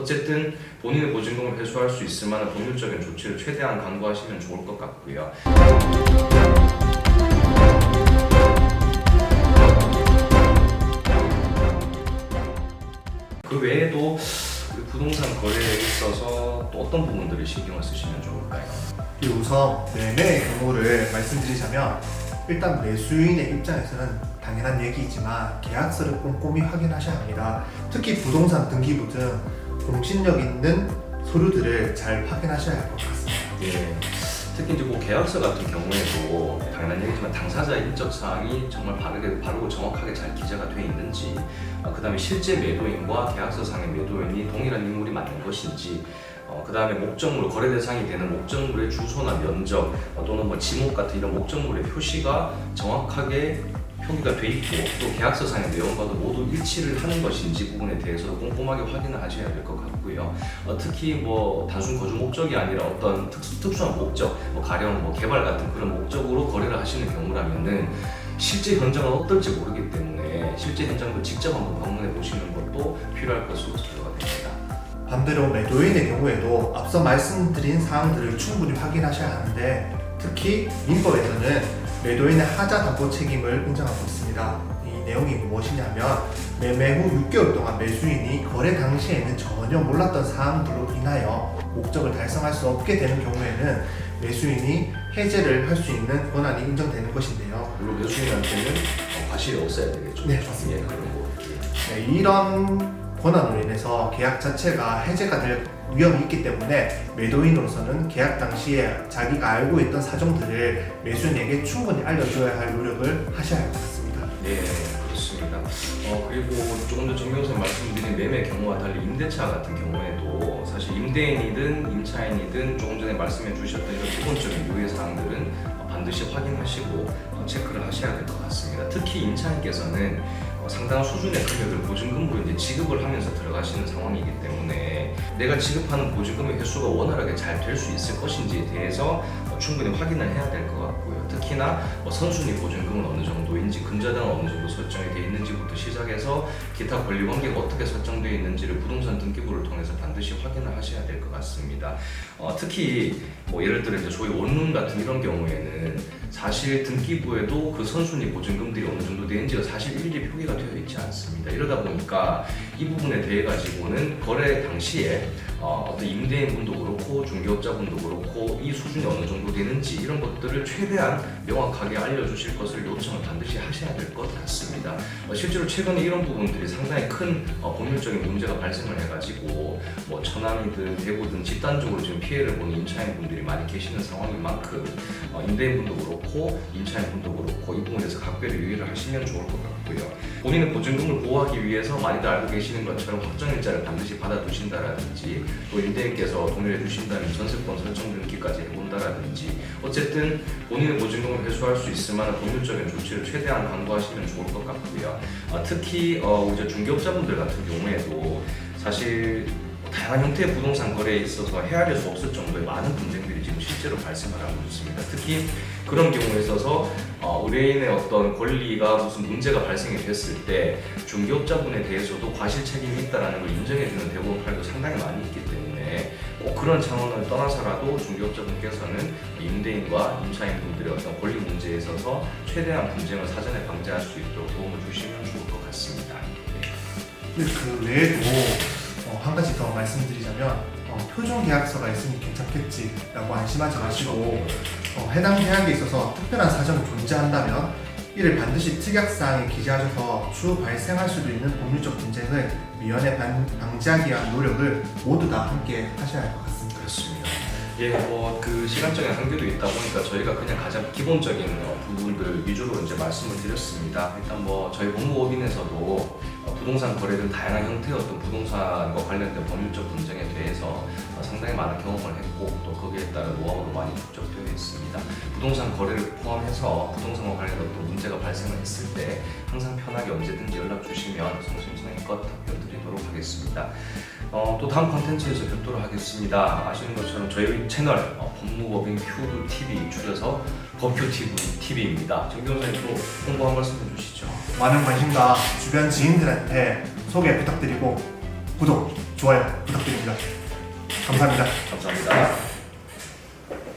어쨌든 본인의 보증금을 회수할 수 있을 만한 법률적인 조치를 최대한 강구하시면 좋을 것 같고요. 그 외에도 부동산 거래에 있어서 또 어떤 부분들을 신경을 쓰시면 좋을까요? 우선 매매의 경우를 말씀드리자면 일단 매수인의 입장에서는 당연한 얘기이지만 계약서를 꼼꼼히 확인하셔야 합니다. 특히 부동산 등기부 등 공신력 있는 서류들을 잘 확인하셔야 할 것 같습니다. 예. 특히 이제 뭐 계약서 같은 경우에도 당연한 얘기지만 당사자의 인적 사항이 정말 바르고 정확하게 잘 기재가 되어 있는지, 그다음에 실제 매도인과 계약서상의 매도인이 동일한 인물이 맞는 것인지, 그다음에 목적물, 거래 대상이 되는 목적물의 주소나 면적 또는 뭐 지목 같은 이런 목적물의 표시가 정확하게 표기가 돼 있고 또 계약서상의 내용과도 모두 일치를 하는 것인지 부분에 대해서도 꼼꼼하게 확인을 하셔야 될 것 같고요. 특히 뭐 단순 거주 목적이 아니라 어떤 특수한 목적, 가령 뭐 개발 같은 그런 목적으로 거래를 하시는 경우라면은 실제 현장은 어떨지 모르기 때문에 실제 현장도 직접 한번 방문해 보시는 것도 필요할 것으로 생각이 됩니다. 반대로 매도인의 경우에도 앞서 말씀드린 사항들을 충분히 확인하셔야 하는데 특히 민법에서는 매도인의 하자 담보 책임을 인정하고 있습니다. 이 내용이 무엇이냐면 매매 후 6개월 동안 매수인이 거래 당시에는 전혀 몰랐던 사항들로 인하여 목적을 달성할 수 없게 되는 경우에는 매수인이 해제를 할 수 있는 권한이 인정되는 것인데요. 물론 매수인한테는 과실이 없어야 되겠죠. 네, 맞습니다. 예, 그런 거. 네, 이런 권한으로 인해서 계약 자체가 해제가 될 위험이 있기 때문에 매도인으로서는 계약 당시에 자기가 알고 있던 사정들을 매수인에게 충분히 알려줘야 할 노력을 하셔야 할 것 같습니다. 네, 그렇습니다. 그리고 조금 전 정경선 말씀드린 매매 경우와 달리 임대차 같은 경우에도 사실 임대인이든 임차인이든 조금 전에 말씀해 주셨던 이런 기본적인 유의 사항들은 반드시 확인하시고 체크를 하셔야 될 것 같습니다. 특히 임차인께서는 상당한 수준의 금액을 보증금으로 이제 지급을 하면서 들어가시는 상황이기 때문에 내가 지급하는 보증금의 회수가 원활하게 잘 될 수 있을 것인지에 대해서 충분히 확인을 해야 될 것 같고요. 특히나 선순위 보증금은 어느 정도인지, 금자당은 어느 정도 설정이 되어 있는지부터 시작해서 기타 권리관계가 어떻게 설정되어 있는지를 부동산 등기부를 통해서 반드시 확인을 하셔야 될 것 같습니다. 특히 뭐 예를 들어 이제 소위 원룸 같은 이런 경우에는 사실 등기부에도 그 선순위 보증금들이 어느 정도 되는지가 사실 일일이 표기가 되어 있지 않습니다. 이러다 보니까 이 부분에 대해 가지고는 거래 당시에 어떤 임대인분도 그렇고 중개업자분도 그렇고 이 수준이 어느 정도 되는지 이런 것들을 최대한 명확하게 알려주실 것을 요청을 반드시 하셔야 될 것 같습니다. 실제로 최근에 이런 부분들이 상당히 큰 법률적인 문제가 발생을 해가지고 뭐 천안이든 대구든 집단적으로 지금 피해를 보는 임차인분들이 많이 계시는 상황인 만큼 임대인분도 그렇고 임차인분도 그렇고 이 부분에 대해서 각별히 유의를 하시면 좋을 것 같고요. 본인의 보증금을 보호하기 위해서 많이들 알고 계시는 것처럼 확정일자를 반드시 받아두신다라든지 또 임대인께서 동의해 주신다면 전세권 설정 등기까지 해본다라든지 어쨌든 본인의 보증금을 회수할 수 있을 만한 법률적인 조치를 최대한 강구하시면 좋을 것 같고요. 특히 이제 중개업자분들 같은 경우에도 사실 다양한 형태의 부동산 거래에 있어서 헤아릴 수 없을 정도의 많은 분쟁들이 지금 실제로 발생을 하고 있습니다. 특히 그런 경우에 있어서 의뢰인의 어떤 권리가 무슨 문제가 발생이 됐을 때 중개업자분에 대해서도 과실 책임이 있다는 걸 인정해주는 대법원 판례도 상당히 많이 있기 때문에 꼭 그런 차원을 떠나서라도 중개업자분께서는 임대인과 임차인분들의 어떤 권리 문제에 있어서 최대한 분쟁을 사전에 방지할 수 있도록 도움을 주시면 좋을 것 같습니다. 그 외에도 한 가지 더 말씀드리자면 표준 계약서가 있으니 괜찮겠지라고 안심하지 마시고 해당 계약에 있어서 특별한 사정이 존재한다면 이를 반드시 특약사항에 기재하셔서 추후 발생할 수도 있는 법률적 분쟁을 미연에 방지하기 위한 노력을 모두 다 함께 하셔야 할 것 같습니다. 그렇습니다. 예, 그 시간적인 한계도 있다 보니까 저희가 그냥 가장 기본적인 부분들 위주로 이제 말씀을 드렸습니다. 일단 저희 법무법인에서도 부동산 거래를 다양한 형태의 어떤 부동산과 관련된 법률적 분쟁에 대해서 상당히 많은 경험을 했고 또 거기에 따른 노하우도 많이 축적되어 있습니다. 부동산 거래를 포함해서 부동산과 관련된 어떤 문제가 발생을 했을 때 항상 편하게 언제든지 연락 주시면 성심성의껏 답변 드리도록 하겠습니다. 또 다음 컨텐츠에서 뵙도록 하겠습니다. 아시는 것처럼 저희 채널 법무법인 큐브TV 줄여서 법큐TV입니다. 정 변호사님 또 홍보 한 말씀 해주시죠. 많은 관심과 주변 지인들한테 소개 부탁드리고 구독, 좋아요 부탁드립니다. 감사합니다. 감사합니다.